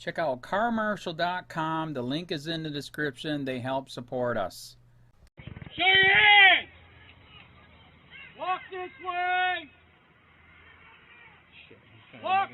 Check out carmarshal.com. The link is in the description. They help support us. Show your hands! Walk this way! Walk!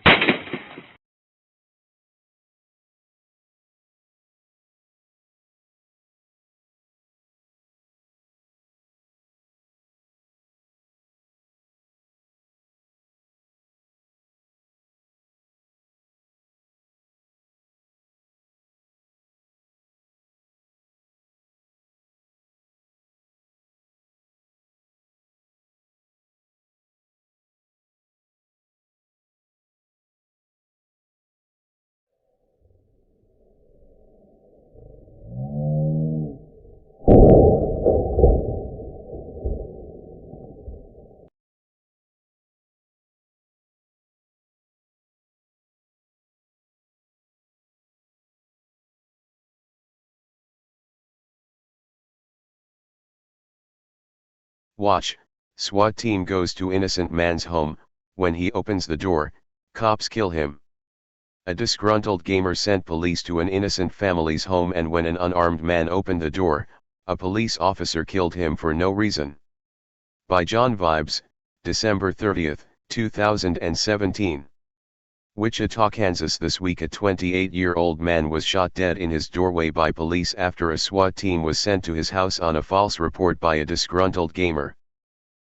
Watch, SWAT team goes to innocent man's home. When he opens the door, cops kill him. A disgruntled gamer sent police to an innocent family's home, and when an unarmed man opened the door, a police officer killed him for no reason. By John Vibes, December 30, 2017. Wichita, Kansas. This week a 28-year-old man was shot dead in his doorway by police after a SWAT team was sent to his house on a false report by a disgruntled gamer.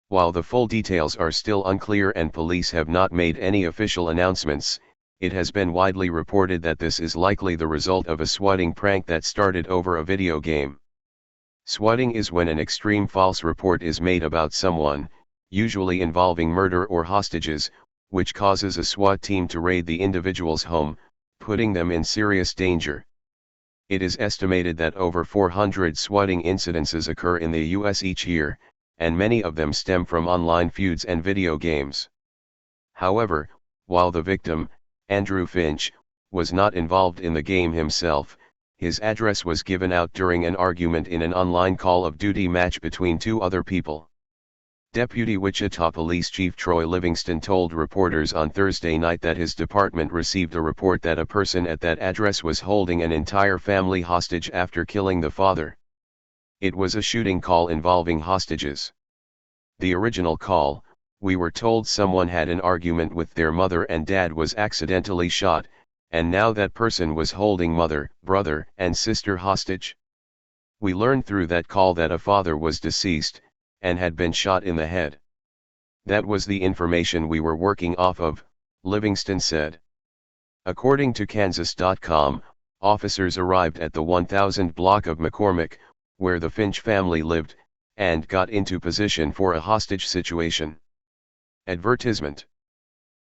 While the full details are still unclear and police have not made any official announcements, it has been widely reported that this is likely the result of a swatting prank that started over a video game. Swatting is when an extreme false report is made about someone, usually involving murder or hostages, which causes a SWAT team to raid the individual's home, putting them in serious danger. It is estimated that over 400 swatting incidences occur in the US each year, and many of them stem from online feuds and video games. However, while the victim, Andrew Finch, was not involved in the game himself, his address was given out during an argument in an online Call of Duty match between two other people. Deputy Wichita Police Chief Troy Livingston told reporters on Thursday night that his department received a report that a person at that address was holding an entire family hostage after killing the father. It was a shooting call involving hostages. The original call, we were told someone had an argument with their mother and dad was accidentally shot, and now that person was holding mother, brother, and sister hostage. We learned through that call that a father was deceased, and had been shot in the head. That was the information we were working off of, Livingston said. According to Kansas.com, officers arrived at the 1000 block of McCormick, where the Finch family lived, and got into position for a hostage situation. Advertisement.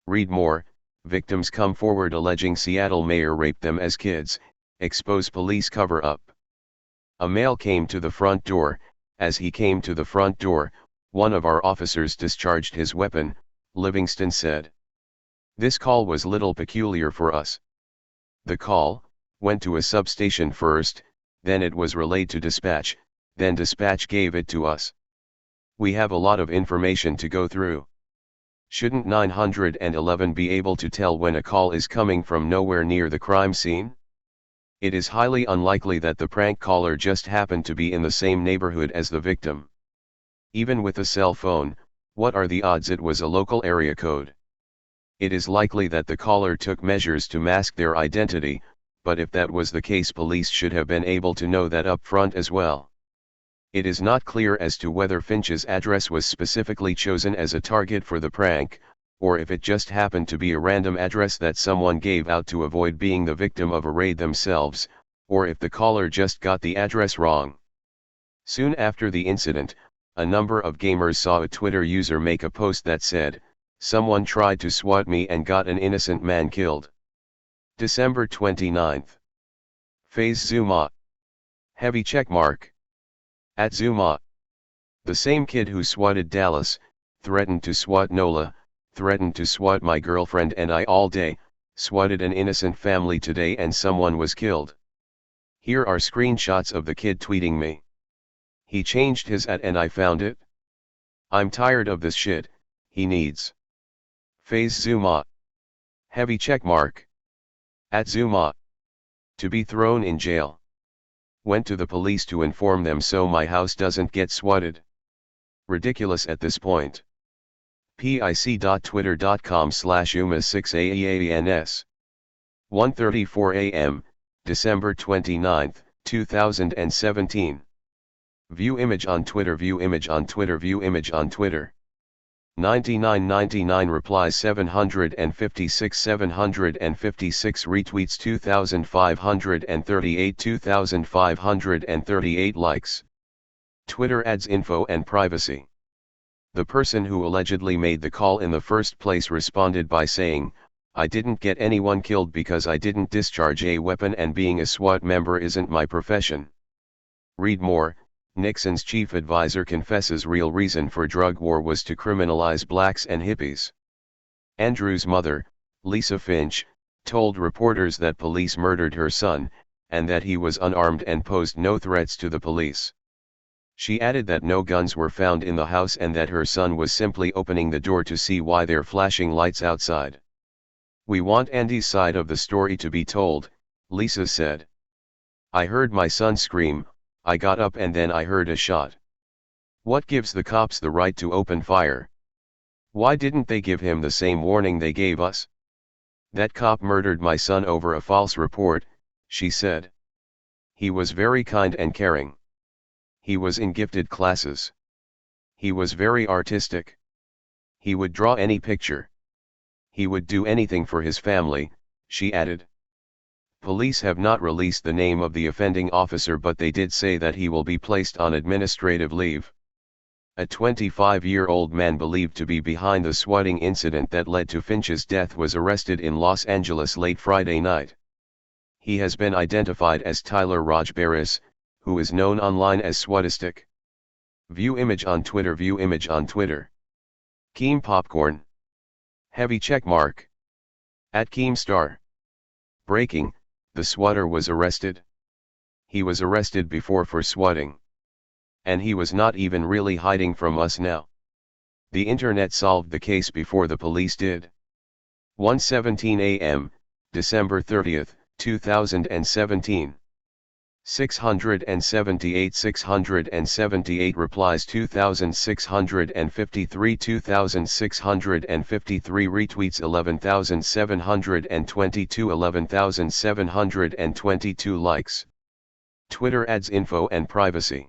Read more. Victims come forward alleging Seattle mayor raped them as kids, expose police cover-up. A male came to the front door. As he came to the front door, one of our officers discharged his weapon, Livingston said. This call was little peculiar for us. The call went to a substation first, then it was relayed to dispatch, then dispatch gave it to us. We have a lot of information to go through. Shouldn't 911 be able to tell when a call is coming from nowhere near the crime scene? It is highly unlikely that the prank caller just happened to be in the same neighborhood as the victim. Even with a cell phone, what are the odds it was a local area code? It is likely that the caller took measures to mask their identity, but if that was the case, police should have been able to know that up front as well. It is not clear as to whether Finch's address was specifically chosen as a target for the prank, or if it just happened to be a random address that someone gave out to avoid being the victim of a raid themselves, or if the caller just got the address wrong. Soon after the incident, a number of gamers saw a Twitter user make a post that said, "Someone tried to SWAT me and got an innocent man killed." December 29. Phase Zuma. Heavy checkmark. At Zuma. The same kid who swatted Dallas, threatened to SWAT Nola, threatened to SWAT my girlfriend and I all day, swatted an innocent family today and someone was killed. Here are screenshots of the kid tweeting me. He changed his @ and I found it. I'm tired of this shit, he needs. Phase Zuma. Heavy checkmark. At Zuma. To be thrown in jail. Went to the police to inform them so my house doesn't get swatted. Ridiculous at this point. pic.twitter.com/UMA6AEANS 1:34 a.m., December 29, 2017. View image on Twitter. View image on Twitter. View image on Twitter. 9999 replies, 756 retweets, 2538 likes. Twitter adds info and privacy. The person who allegedly made the call in the first place responded by saying, "I didn't get anyone killed because I didn't discharge a weapon and being a SWAT member isn't my profession." Read more. Nixon's chief advisor confesses real reason for drug war was to criminalize blacks and hippies. Andrew's mother, Lisa Finch, told reporters that police murdered her son, and that he was unarmed and posed no threats to the police. She added that no guns were found in the house and that her son was simply opening the door to see why they're flashing lights outside. "We want Andy's side of the story to be told," Lisa said. "I heard my son scream, I got up and then I heard a shot. What gives the cops the right to open fire? Why didn't they give him the same warning they gave us? That cop murdered my son over a false report," she said. "He was very kind and caring. He was in gifted classes. He was very artistic. He would draw any picture. He would do anything for his family," she added. Police have not released the name of the offending officer, but they did say that he will be placed on administrative leave. A 25-year-old man believed to be behind the swatting incident that led to Finch's death was arrested in Los Angeles late Friday night. He has been identified as Tyler Rajbaris, who is known online as Swatistic. View image on Twitter. View image on Twitter. Keem Popcorn. Heavy checkmark. @KeemStar. Breaking, the swatter was arrested. He was arrested before for swatting. And he was not even really hiding from us now. The internet solved the case before the police did. 1:17 a.m., December 30, 2017. 678 replies, 2653 retweets, 11,722 likes. Twitter adds info and privacy.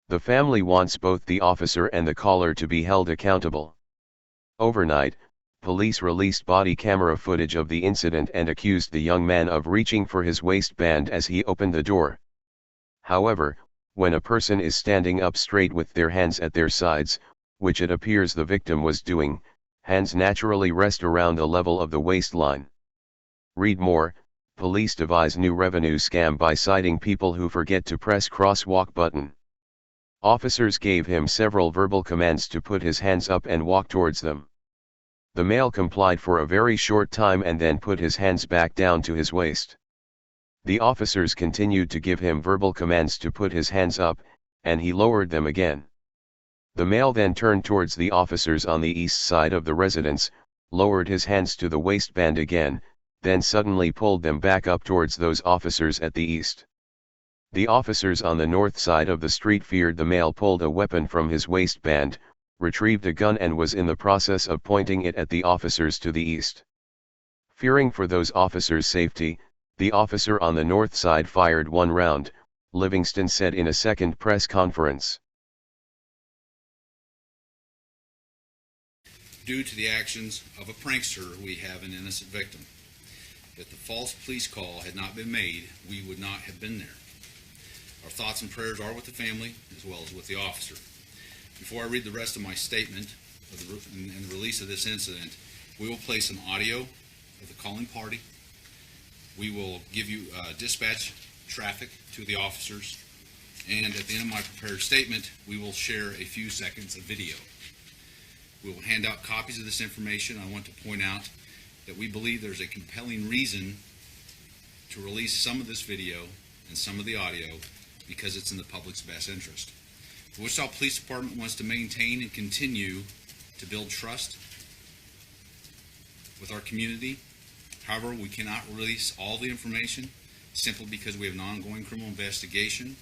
The family wants both the officer and the caller to be held accountable. Overnight, police released body camera footage of the incident and accused the young man of reaching for his waistband as he opened the door. However, when a person is standing up straight with their hands at their sides, which it appears the victim was doing, hands naturally rest around the level of the waistline. Read more. Police devise new revenue scam by citing people who forget to press crosswalk button. Officers gave him several verbal commands to put his hands up and walk towards them. The male complied for a very short time and then put his hands back down to his waist. The officers continued to give him verbal commands to put his hands up, and he lowered them again. The male then turned towards the officers on the east side of the residence, lowered his hands to the waistband again, then suddenly pulled them back up towards those officers at the east. The officers on the north side of the street feared the male pulled a weapon from his waistband, retrieved a gun and was in the process of pointing it at the officers to the east. Fearing for those officers' safety, the officer on the north side fired one round, Livingston said in a second press conference. Due to the actions of a prankster, we have an innocent victim. If the false police call had not been made, we would not have been there. Our thoughts and prayers are with the family as well as with the officer. Before I read the rest of my statement and the release of this incident, we will play some audio of the calling party. We will give you dispatch traffic to the officers, and at the end of my prepared statement, we will share a few seconds of video. We will hand out copies of this information. I want to point out that we believe there's a compelling reason to release some of this video and some of the audio because it's in the public's best interest. The Wichita Police Department wants to maintain and continue to build trust with our community. However, we cannot release all the information simply because we have an ongoing criminal investigation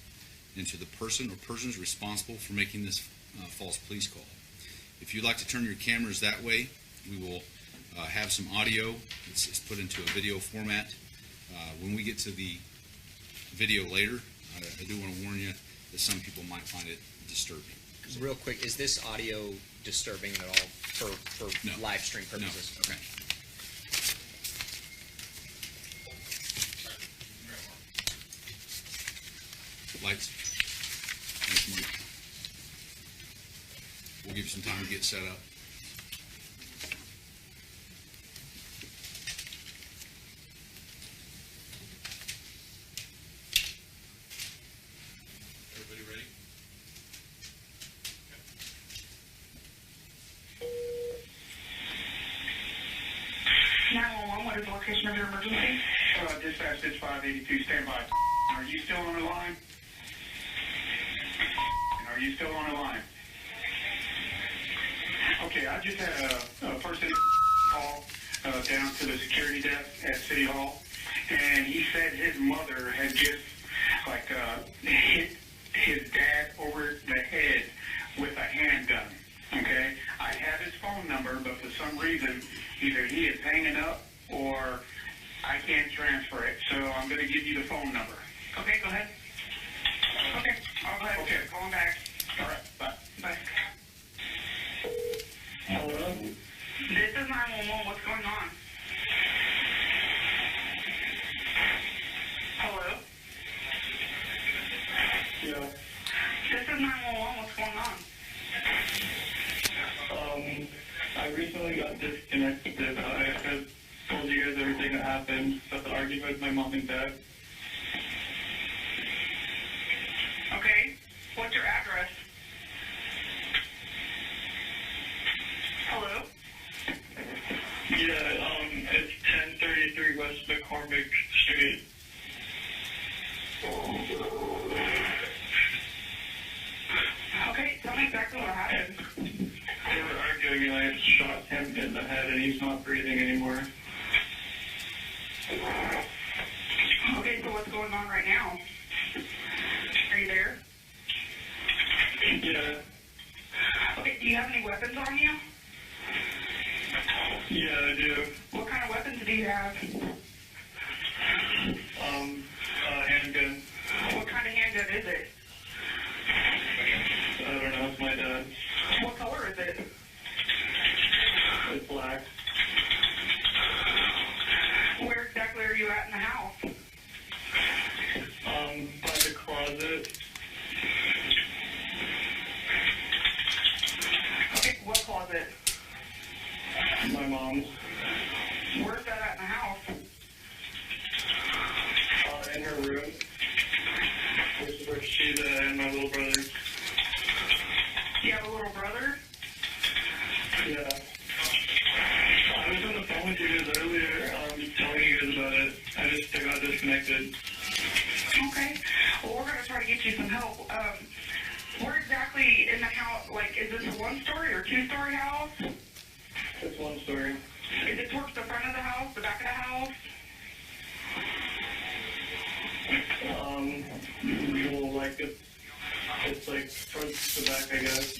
into the person or persons responsible for making this false police call. If you'd like to turn your cameras that way, we will have some audio. It's put into a video format. When we get to the video later, I do want to warn you that some people might find it disturbing. Real quick, is this audio disturbing at all for No. live stream purposes? No. Okay. Lights. Next morning. We'll give you some time to get set up. Everybody ready? 911, what is the location of your emergency? Dispatch 6582, stand by. Are you still on the line? Are you still on the line? Okay, I just had a person call down to the security desk at City Hall, and he said his mother had just, hit his dad over the head with a handgun, okay? I have his phone number, but for some reason, either he is hanging up or I can't transfer it, so I'm going to give you the phone number. Okay, go ahead. Okay, I'll go ahead. Okay. Call him back. All right, bye. Bye. Hello? This is 911, what's going on? Hello? Yeah. This is 911, what's going on? I recently got disconnected. I had told you guys everything that happened, but the argument with my mom and dad. Okay, what's your address? Hello? Yeah, it's 1033 West McCormick Street. Okay, tell me exactly what happened. They were arguing and I shot him in the head and he's not breathing anymore. Okay, so what's going on right now? Are you there? Yeah. Okay, do you have any weapons on you? Yeah, I do. What kind of weapons do you have? Handgun. What kind of handgun is it? I don't know, it's my dad. What color is it? It's black. Where exactly are you at in the house? By the closet. Okay, what closet? My mom's. Where's that at in the house? In her room. This is where she's at and my little brother. Do you have a little brother? Yeah. I was on the phone with you guys earlier, telling you guys about it. I just got disconnected. Okay. Well, we're going to try to get you some help. Where exactly in the house, is this a one-story or two-story house? It's one story. Is it towards the front of the house, the back of the house? It's towards the back, I guess.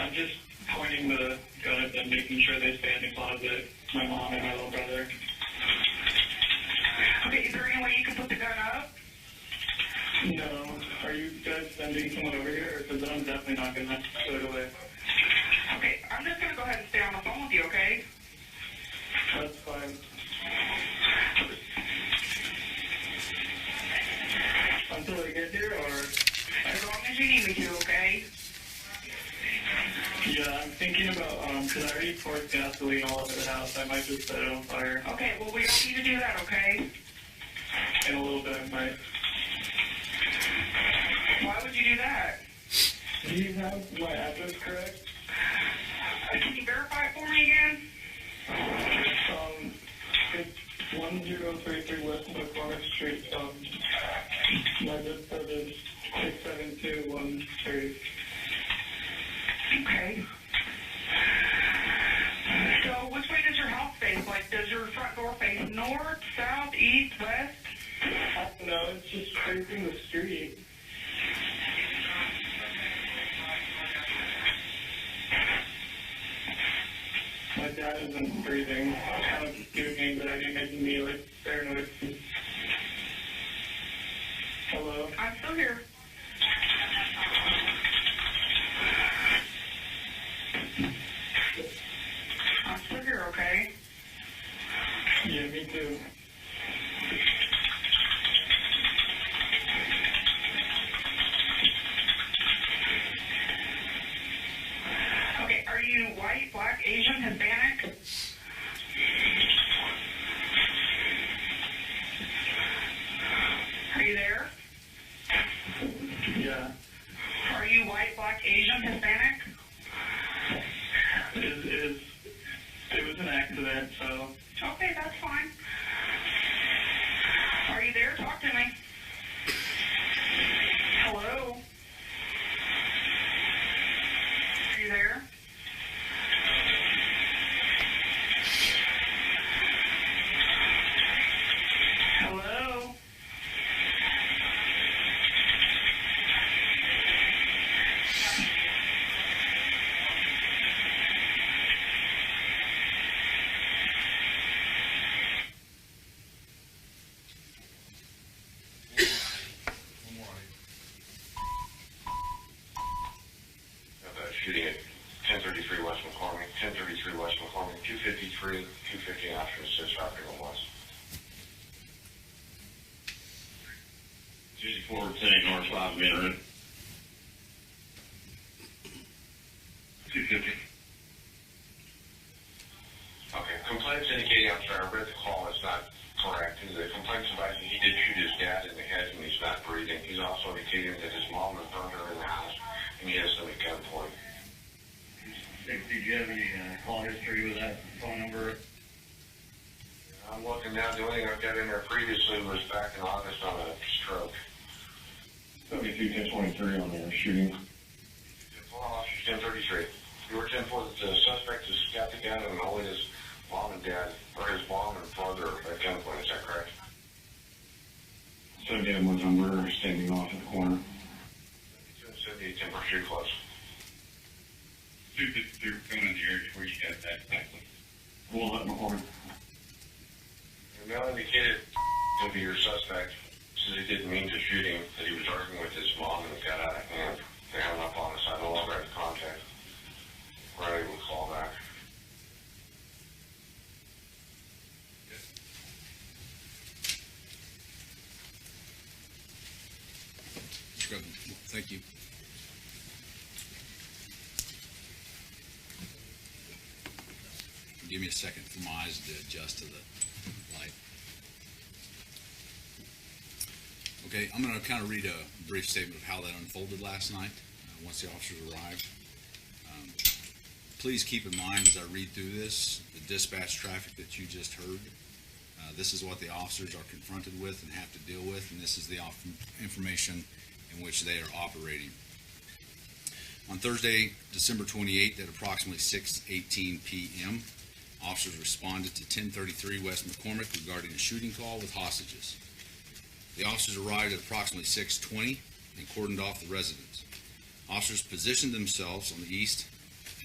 I'm just pointing the gun at them, making sure they stay in the closet. My mom and my little brother. Okay, is there any way you can put the gun up? No. Are you guys sending someone over here? Because I'm definitely not going to put it away. Okay, I'm just going to go ahead and stay on the phone with you, okay? That's fine. Until I get here, or? As long as you need me to, okay? Yeah, I'm thinking about, because I already poured gasoline all over the house. I might just set it on fire. Okay, well, we don't need to do that, okay? In a little bit, I might. Why would you do that? Do you have my address correct? Can you verify it for me again? It's 1033 West McCormick Street. My zip code is 67213. Okay. So, which way does your house face? Does your front door face north, south? I wasn't breathing. I was kind of puking, but I didn't immediately paranoid. Hello? I'm still here. I'm still here, okay? Yeah, me too. Okay, are you white, black, Asian, Hispanic? Are you there? Yeah. Are you white, black, Asian, Hispanic? It was an accident, so. Okay, that's fine. Are you there? Talk to me. Hello? Are you there? Hello? Shooting at 1033 West McCormick, 1033 West McCormick, 253, 250 option assist, Rocky West. 64 10 North 5 Minute. 250. Okay, complaints indicating, I'm sorry, I read the call, it's not correct. The complaints about he did shoot his dad in the head and he's not breathing. He's also indicating that his mom was burned her in the house and he has some at gunpoint. Did you have any call history with that phone number? I'm looking now, the only thing I've got in there previously was back in August on a stroke. 72 1023 on there, shooting. Officer 1033. You were 10-4 that the suspect has got the gun and holding his mom and dad, or his mom and brother at gunpoint, is that correct? So dad was on murder standing off in the corner. 270, 10 for shoot close. 252 coming in the area where you got that exactly. We'll let McCormick. The male indicated to be your suspect, says he didn't mean to shoot him, that he was arguing with his mom and it got out of hand. They hung up on us. I no longer have contact. We're not able to call back. Thank you. Give me a second for my eyes to adjust to the light. Okay, I'm going to kind of read a brief statement of how that unfolded last night once the officers arrived. Please keep in mind as I read through this, the dispatch traffic that you just heard. This is what the officers are confronted with and have to deal with, and this is the information in which they are operating. On Thursday, December 28th at approximately 6:18 p.m., officers responded to 1033 West McCormick regarding a shooting call with hostages. The officers arrived at approximately 6:20 and cordoned off the residence. Officers positioned themselves on the east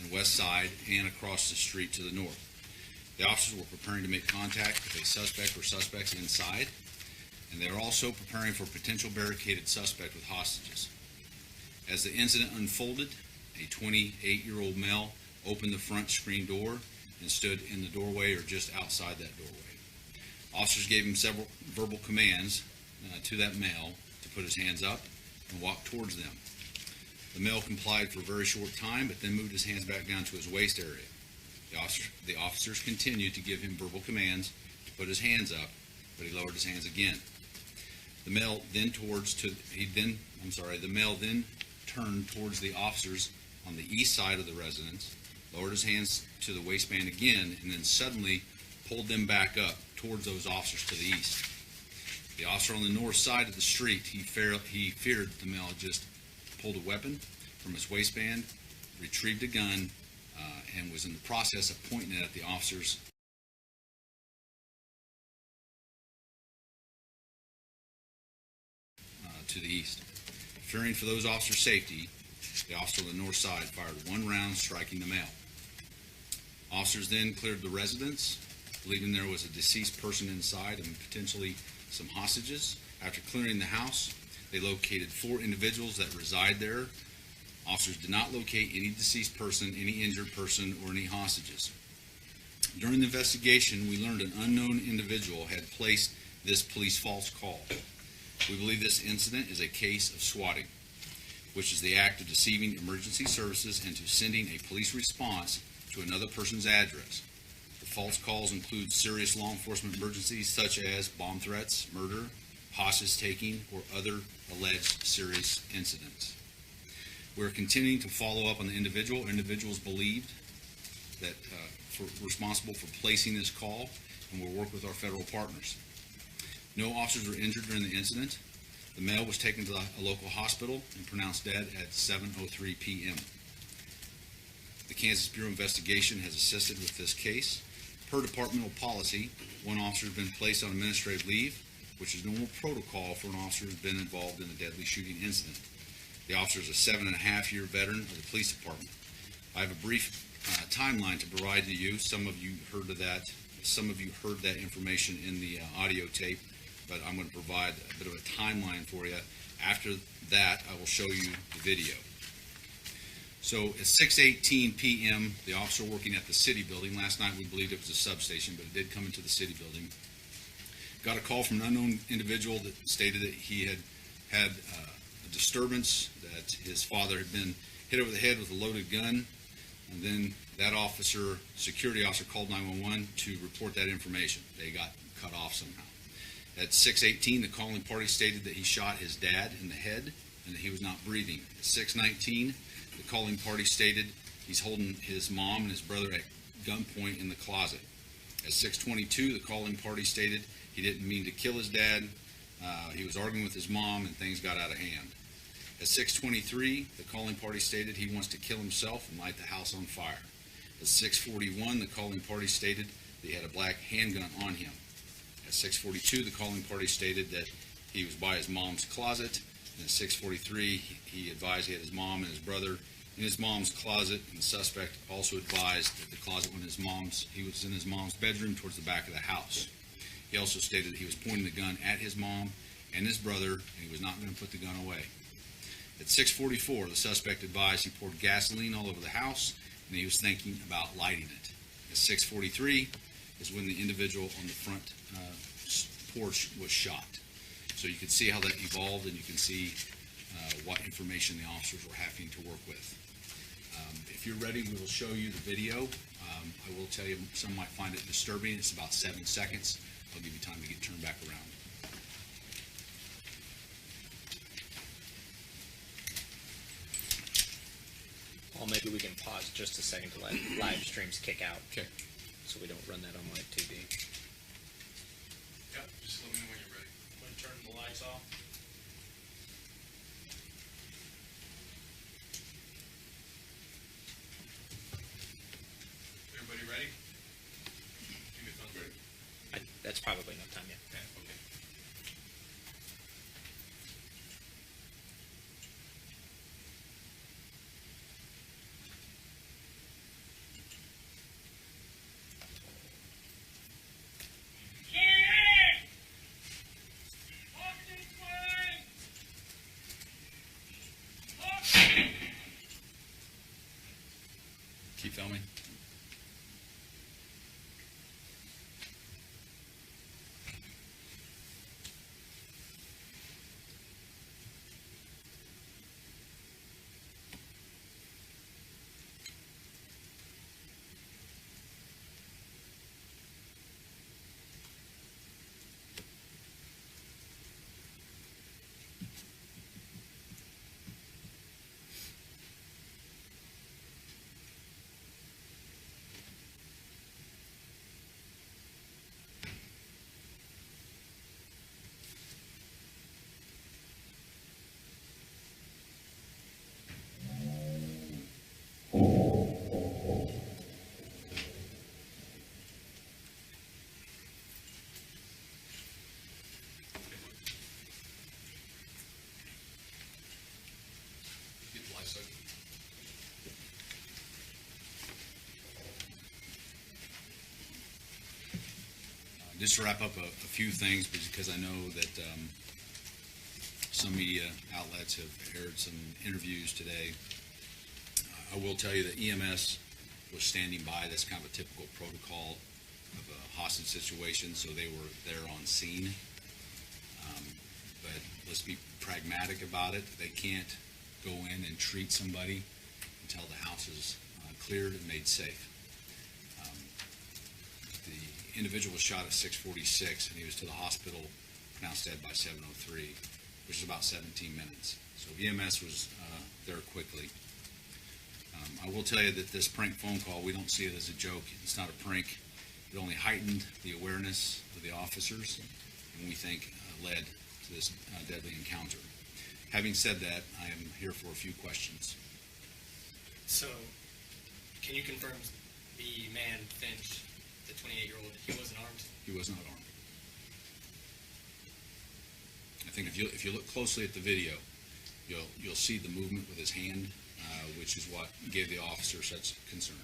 and west side and across the street to the north. The officers were preparing to make contact with a suspect or suspects inside, and they are also preparing for a potential barricaded suspect with hostages. As the incident unfolded, a 28-year-old male opened the front screen door and stood in the doorway or just outside that doorway. Officers gave him several verbal commands to that male to put his hands up and walk towards them. The male complied for a very short time, but then moved his hands back down to his waist area. The officers continued to give him verbal commands to put his hands up, but he lowered his hands again. The male then turned towards the officers on the east side of the residence, lowered his hands to the waistband again, and then suddenly pulled them back up towards those officers to the east. The officer on the north side of the street, he feared the male just pulled a weapon from his waistband, retrieved a gun, and was in the process of pointing it at the officers. To the east. Fearing for those officers' safety, the officer on the north side fired one round, striking the male. Officers then cleared the residence, believing there was a deceased person inside and potentially some hostages. After clearing the house, they located 4 individuals that reside there. Officers did not locate any deceased person, any injured person, or any hostages. During the investigation, we learned an unknown individual had placed this police false call. We believe this incident is a case of swatting, which is the act of deceiving emergency services into sending a police response to another person's address. The false calls include serious law enforcement emergencies such as bomb threats, murder, hostage taking, or other alleged serious incidents. We're continuing to follow up on the individual. Individuals believed that responsible for placing this call, and we'll work with our federal partners. No officers were injured during the incident. The male was taken to a local hospital and pronounced dead at 7:03 p.m. The Kansas Bureau of Investigation has assisted with this case. Per departmental policy, one officer has been placed on administrative leave, which is normal protocol for an officer who has been involved in a deadly shooting incident. The officer is a 7.5-year veteran of the police department. I have a brief timeline to provide to you. Some of you heard of that. Some of you heard that information in the audio tape, but I'm going to provide a bit of a timeline for you. After that, I will show you the video. So at 6:18 p.m., the officer working at the city building, last night we believed it was a substation, but it did come into the city building, got a call from an unknown individual that stated that he had had a disturbance, that his father had been hit over the head with a loaded gun, and then that officer, security officer, called 911 to report that information. They got cut off somehow. At 6:18, the calling party stated that he shot his dad in the head and that he was not breathing. At 6:19, the calling party stated he's holding his mom and his brother at gunpoint in the closet. At 6:22, the calling party stated he didn't mean to kill his dad. He was arguing with his mom and things got out of hand. At 6:23, the calling party stated he wants to kill himself and light the house on fire. At 6:41, the calling party stated that he had a black handgun on him. At 6:42, the calling party stated that he was by his mom's closet. And at 6:43, he advised he had his mom and his brother in his mom's closet, and the suspect also advised that the closet he was in his mom's bedroom towards the back of the house. He also stated that he was pointing the gun at his mom and his brother, and he was not going to put the gun away. At 6:44, the suspect advised he poured gasoline all over the house, and he was thinking about lighting it. At 6:43 is when the individual on the front porch was shot. So you can see how that evolved, and you can see what information the officers were having to work with. If you're ready, we will show you the video. I will tell you, some might find it disturbing. It's about 7 seconds. I'll give you time to get turned back around. Well, maybe we can pause just a second to let live streams kick out. Okay. So we don't run that on live TV. Yep, just let me know when you're ready. I'm going to turn the lights off. Everybody ready? Give me a thumbs ready. That's probably enough time, yeah. Okay. Okay. Keep filming. Just to wrap up a few things, because I know that some media outlets have aired some interviews today. I will tell you that EMS was standing by. That's kind of a typical protocol of a hostage situation, so they were there on scene. But let's be pragmatic about it. They can't go in and treat somebody until the house is cleared and made safe. The individual was shot at 6:46, and he was to the hospital, pronounced dead by 7:03, which is about 17 minutes. So EMS was there quickly. I will tell you that this prank phone call, we don't see it as a joke. It's not a prank. It only heightened the awareness of the officers, and we think led to this deadly encounter. Having said that, I am here for a few questions. So, can you confirm the man, Finch, the 28-year-old, he wasn't armed? He was not armed. I think if you look closely at the video, you'll see the movement with his hand, which is what gave the officer such concern.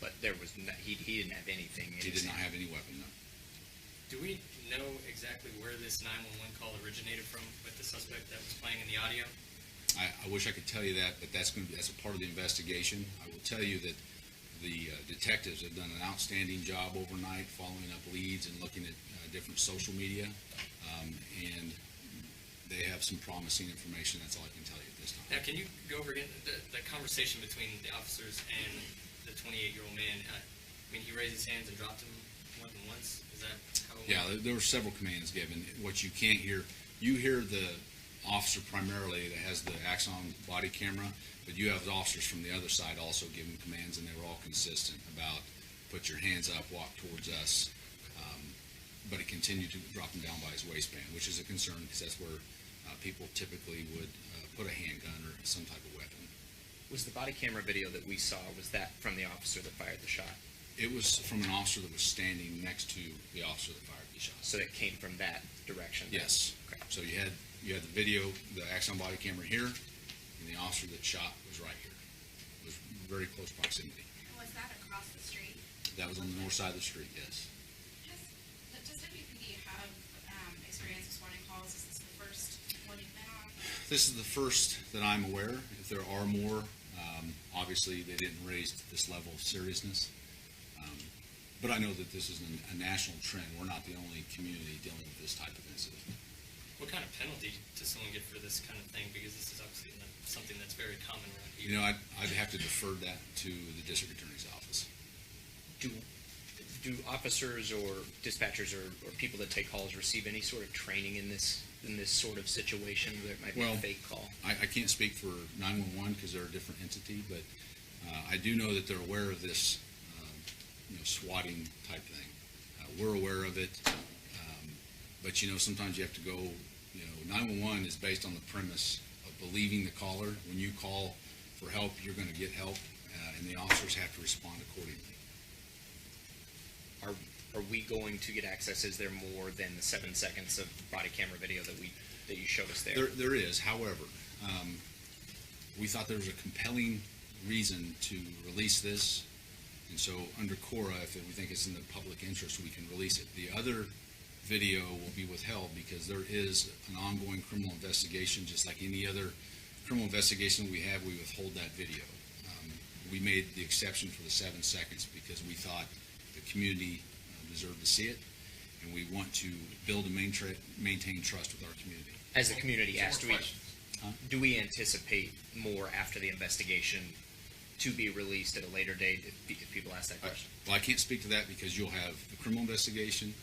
But there was no, he didn't have anything. He did not have any weapon, no. Do we know exactly where this 911 call originated from with the suspect that was playing in the audio? I wish I could tell you that, but that's a part of the investigation. I will tell you that the detectives have done an outstanding job overnight following up leads and looking at different social media, and they have some promising information. That's all I can tell you at this time. Now, can you go over again the conversation between the officers and the 28-year-old man? I mean, he raised his hands and dropped them more than once. Is that how it Yeah, there were several commands given. What you can't hear, you hear the officer primarily that has the Axon body camera, but you have the officers from the other side also giving commands, and they were all consistent about put your hands up, walk towards us. But he continued to drop them down by his waistband, which is a concern because that's where people typically would put a handgun or some type of weapon. Was the body camera video that we saw, was that from the officer that fired the shot? It was from an officer that was standing next to the officer that fired the shot. So it came from that direction? Yes. Okay. So you had the video, the Axon body camera here, and the officer that shot was right here. It was very close proximity. And was that across the street? That was on the north side of the street, yes. Does WPD have experience with swatting calls? Is this the first one you've been on? This is the first that I'm aware. If there are more, obviously they didn't raise to this level of seriousness. But I know that this is a national trend. We're not the only community dealing with this type of incident. What kind of penalty does someone get for this kind of thing? Because this is obviously something that's very common around here. You know, I'd have to defer that to the district attorney's office. Do officers or dispatchers or people that take calls receive any sort of training in this sort of situation where it might be a fake call? I can't speak for 911 because they're a different entity, but I do know that they're aware of this swatting type thing. We're aware of it, but sometimes you have to go, 911 is based on the premise of believing the caller. When you call for help, you're going to get help, and the officers have to respond accordingly. Are we going to get access? Is there more than the 7 seconds of body camera video that you showed us there? There is. However, we thought there was a compelling reason to release this, and so under CORA, if we think it's in the public interest, we can release it. The other video will be withheld because there is an ongoing criminal investigation. Just like any other criminal investigation we have, we withhold that video. We made the exception for the 7 seconds because we thought the community deserved to see it, and we want to build and maintain trust with our community. As the community asked, do we anticipate more after the investigation to be released at a later date if people ask that question? Well, I can't speak to that because you'll have the criminal investigation,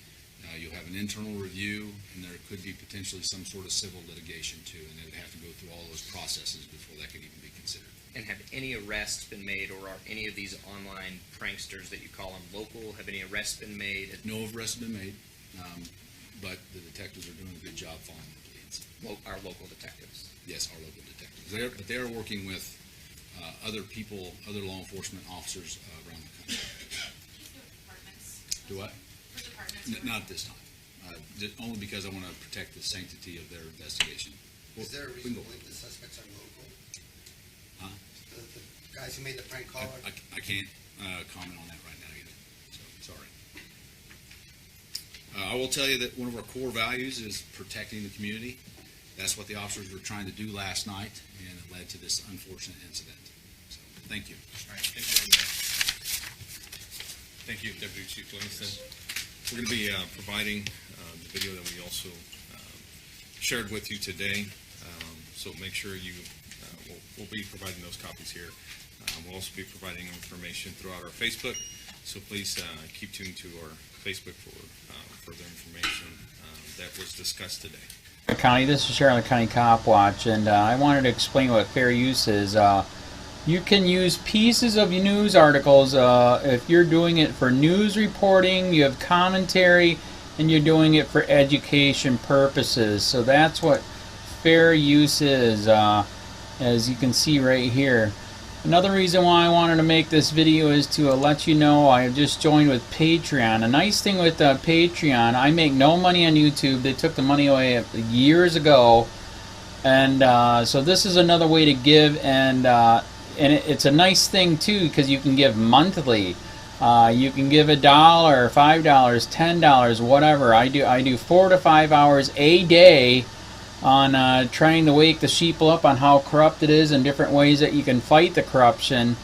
you'll have an internal review, and there could be potentially some sort of civil litigation too, and they would have to go through all those processes before that could even be considered. And have any arrests been made, or are any of these online pranksters that you call them local? Have any arrests been made? No arrests have been made, but the detectives are doing a good job following the leads. Our local detectives? Yes, our local detectives. But they are working with other people, other law enforcement officers around the country. Do what? For departments? Not at this time. Only because I want to protect the sanctity of their investigation. Is there a reason to believe the suspects are local? Huh? The guys who made the prank call? I can't comment on that right now either. So, sorry. I will tell you that one of our core values is protecting the community. That's what the officers were trying to do last night, and it led to this unfortunate incident. So, thank you. All right, thank you very much. Thank you, Deputy Chief Livingston. We're going to be providing the video that we also shared with you today. So make sure you, we'll be providing those copies here. We'll also be providing information throughout our Facebook. So please keep tuned to our Facebook for further information that was discussed today. County, this is Charlotte County Cop Watch, and I wanted to explain what fair use is. You can use pieces of news articles if you're doing it for news reporting, you have commentary, and you're doing it for education purposes. So that's what fair use is, as you can see right here. Another reason why I wanted to make this video is to let you know I have just joined with Patreon. A nice thing with Patreon, I make no money on YouTube. They took the money away years ago, and so this is another way to give, and it's a nice thing too because you can give monthly. You can give $1, $5, $10, whatever. I do 4 to 5 hours a day on trying to wake the sheep up on how corrupt it is and different ways that you can fight the corruption.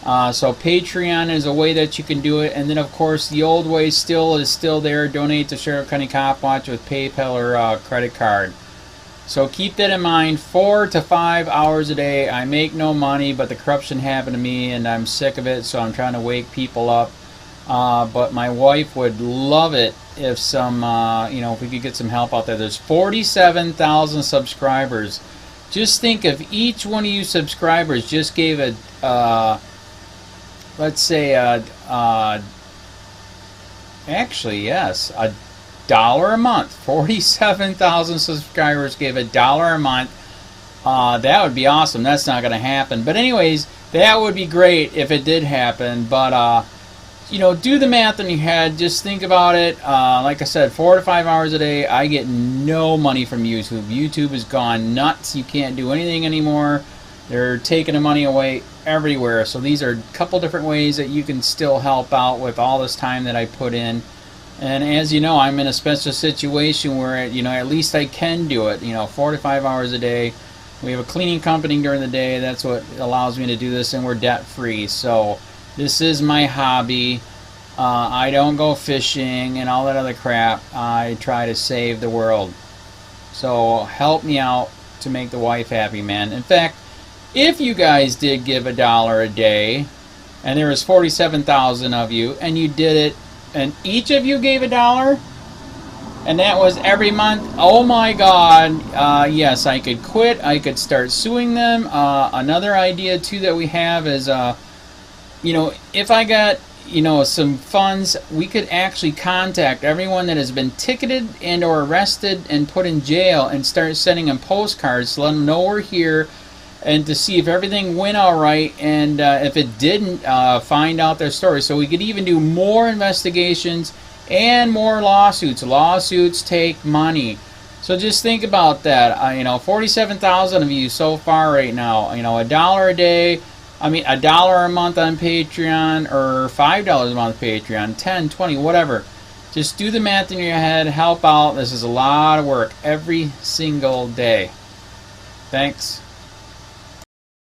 So Patreon is a way that you can do it, and then of course the old way is still there. Donate to Sheriff County Cop Watch with PayPal or credit card. So keep that in mind. 4 to 5 hours a day. I make no money, but the corruption happened to me and I'm sick of it, so I'm trying to wake people up. But my wife would love it if some, if we could get some help out there. There's 47,000 subscribers. Just think if each one of you subscribers just gave a, let's say, actually, yes, $1 a month. 47,000 subscribers gave $1 a month. That would be awesome. That's not going to happen. But anyways, that would be great if it did happen. But, do the math in your head. Just think about it. Like I said, 4 to 5 hours a day. I get no money from YouTube. YouTube has gone nuts. You can't do anything anymore. They're taking the money away everywhere. So these are a couple different ways that you can still help out with all this time that I put in. And as you know, I'm in a special situation where, at least I can do it. 4 to 5 hours a day. We have a cleaning company during the day. That's what allows me to do this, and we're debt free. So this is my hobby. I don't go fishing and all that other crap. I try to save the world. So help me out to make the wife happy, man. In fact, if you guys did give $1 a day, and there was 47,000 of you, and you did it, and each of you gave $1, and that was every month, oh my God, yes, I could quit. I could start suing them. Another idea too that we have is, if I got, some funds, we could actually contact everyone that has been ticketed and or arrested and put in jail and start sending them postcards to let them know we're here, and to see if everything went all right, and if it didn't, find out their story. So we could even do more investigations and more lawsuits. Lawsuits take money. So just think about that. 47,000 of you so far right now. $1 a day. $1 a month on Patreon, or $5 a month Patreon, 10, 20, whatever. Just do the math in your head. Help out. This is a lot of work every single day. Thanks.